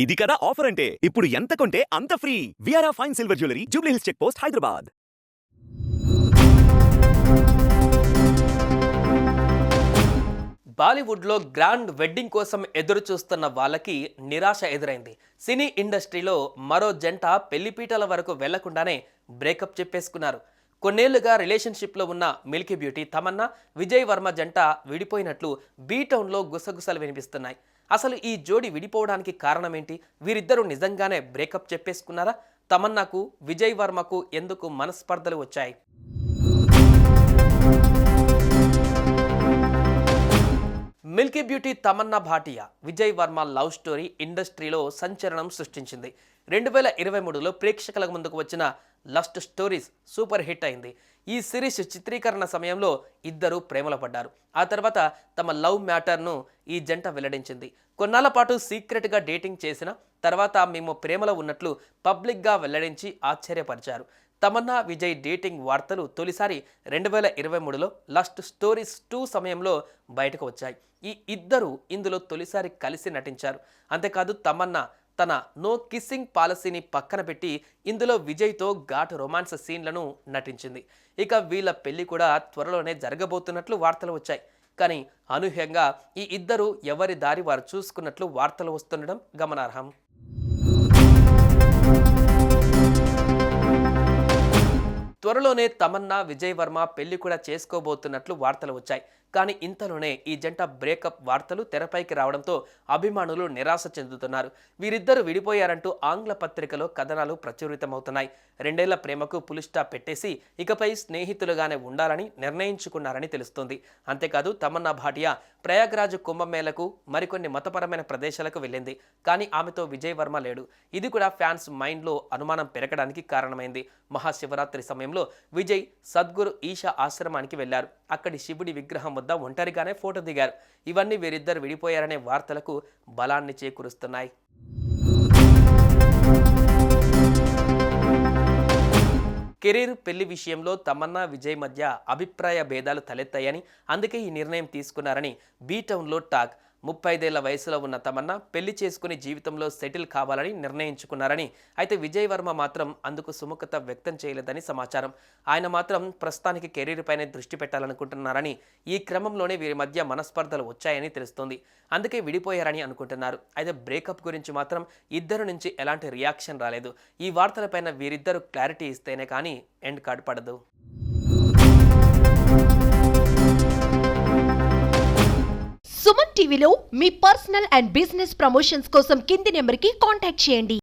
ఇది కదా ఆఫర్ అంటే ఇప్పుడు ఎంత కొంటే అంత ఫ్రీ. విఆర్ఆ fine silver jewellery, Jubilee Hills check post, Hyderabad. బాలీవుడ్లో గ్రాండ్ వెడ్డింగ్ కోసం ఎదురు చూస్తున్న వాళ్ళకి నిరాశ ఎదురైంది. సినీ ఇండస్ట్రీలో మరో జంట పెళ్లిపీటల వరకు వెళ్లకుండానే బ్రేకప్ చెప్పేసుకున్నారు. కొన్నేళ్లుగా రిలేషన్షిప్లో ఉన్న మిల్కీ బ్యూటీ తమన్నా, విజయ్ వర్మ జంట విడిపోయినట్లు బీటౌన్లో గుసగుసలు వినిపిస్తున్నాయి. అసలు ఈ జోడి విడిపోవడానికి కారణమేంటి? వీరిద్దరూ నిజంగానే బ్రేకప్ చెప్పేసుకున్నారా? తమన్నాకు, విజయ్ వర్మకు ఎందుకు మనస్పర్ధలు వచ్చాయి? Milky beauty Tamannaah Bhatia, Vijay Varma love story ఇండస్ట్రీలో సంచలనం సృష్టించింది. 2023లో ప్రేక్షకుల ముందుకు వచ్చిన లస్ట్ స్టోరీస్ సూపర్ హిట్ అయింది. ఈ సిరీస్ చిత్రీకరణ సమయంలో ఇద్దరు ప్రేమలో పడ్డారు. ఆ తర్వాత తమ లవ్ మ్యాటర్ను ఈ జంట వెల్లడించింది. కొన్నాళ్ల పాటు సీక్రెట్గా డేటింగ్ చేసిన తర్వాత మేము ప్రేమలో ఉన్నట్లు పబ్లిక్గా వెల్లడించి ఆశ్చర్యపరిచారు. తమన్నా, విజయ్ డేటింగ్ వార్తలు తొలిసారి 2023లో లస్ట్ స్టోరీస్ 2 సమయంలో బయటకు వచ్చాయి. ఈ ఇద్దరు ఇందులో తొలిసారి కలిసి నటించారు. అంతేకాదు తమన్నా తన నో కిస్సింగ్ పాలసీని పక్కన పెట్టి ఇందులో విజయ్తో ఘాటు రొమాన్స్ సీన్లను నటించింది. ఇక వీళ్ళ పెళ్లి కూడా త్వరలోనే జరగబోతున్నట్లు వార్తలు వచ్చాయి. కానీ అనూహ్యంగా ఈ ఇద్దరు ఎవరి దారి వారు చూసుకున్నట్లు వార్తలు వస్తుండడం గమనార్హం. త్వరలోనే తమన్నా, విజయ్ వర్మ పెళ్లి కూడా చేసుకోబోతున్నట్లు వార్తలు వచ్చాయి. కానీ ఇంతలోనే ఈ జంట బ్రేకప్ వార్తలు తెరపైకి రావడంతో అభిమానులు నిరాశ చెందుతున్నారు. వీరిద్దరూ విడిపోయారంటూ ఆంగ్ల పత్రికలో కథనాలు ప్రచురితమవుతున్నాయి. 2 ఏళ్ల ప్రేమకు పులిస్టాప్ పెట్టేసి ఇకపై స్నేహితులుగానే ఉండాలని నిర్ణయించుకున్నారని తెలుస్తుంది. అంతేకాదు తమన్నా భాటియా ప్రయాగ్రాజ్ కుంభమేళకు, మరికొన్ని మతపరమైన ప్రదేశాలకు వెళ్ళింది. కానీ ఆమెతో విజయ్ వర్మ లేడు. ఇది కూడా ఫ్యాన్స్ మైండ్లో అనుమానం పెరగడానికి కారణమైంది. మహాశివరాత్రి సమయంలో విజయ్ సద్గురు ఈశా ఆశ్రమానికి వెళ్లారు. అక్కడి శివుడి విగ్రహం వద్ద ఒంటరిగానే ఫోటో దిగారు. ఇవన్నీ వీరిద్దరు విడిపోయారనే వార్తలకు బలాన్ని చేకూరుస్తున్నాయి. కెరీర్, పెళ్లి విషయంలో తమన్నా, విజయ్ మధ్య అభిప్రాయ భేదాలు తలెత్తాయని, అందుకే ఈ నిర్ణయం తీసుకున్నారని బీటౌన్లో టాక్. 35 ఏళ్ల వయసులో ఉన్న తమన్నా పెళ్లి చేసుకుని జీవితంలో సెటిల్ కావాలని నిర్ణయించుకున్నారని, అయితే విజయ్ వర్మ మాత్రం అందుకు సుముఖత వ్యక్తం చేయలేదని సమాచారం. ఆయన మాత్రం ప్రస్తుతానికి కెరీర్ పైనే దృష్టి పెట్టాలనుకుంటున్నారని, ఈ క్రమంలోనే వీరి మధ్య మనస్పర్ధలు వచ్చాయని తెలుస్తోంది. అందుకే విడిపోయారని అనుకుంటున్నారు. అయితే బ్రేకప్ గురించి మాత్రం ఇద్దరు నుంచి ఎలాంటి రియాక్షన్ రాలేదు. ఈ వార్తలపైన వీరిద్దరూ క్లారిటీ ఇస్తేనే కానీ ఎండ్ కార్డ్ పడదు. సుమన్ టీవీలో మీ పర్సనల్ అండ్ బిజినెస్ ప్రమోషన్స్ కోసం కింది నెంబర్కి కాంటాక్ట్ చేయండి.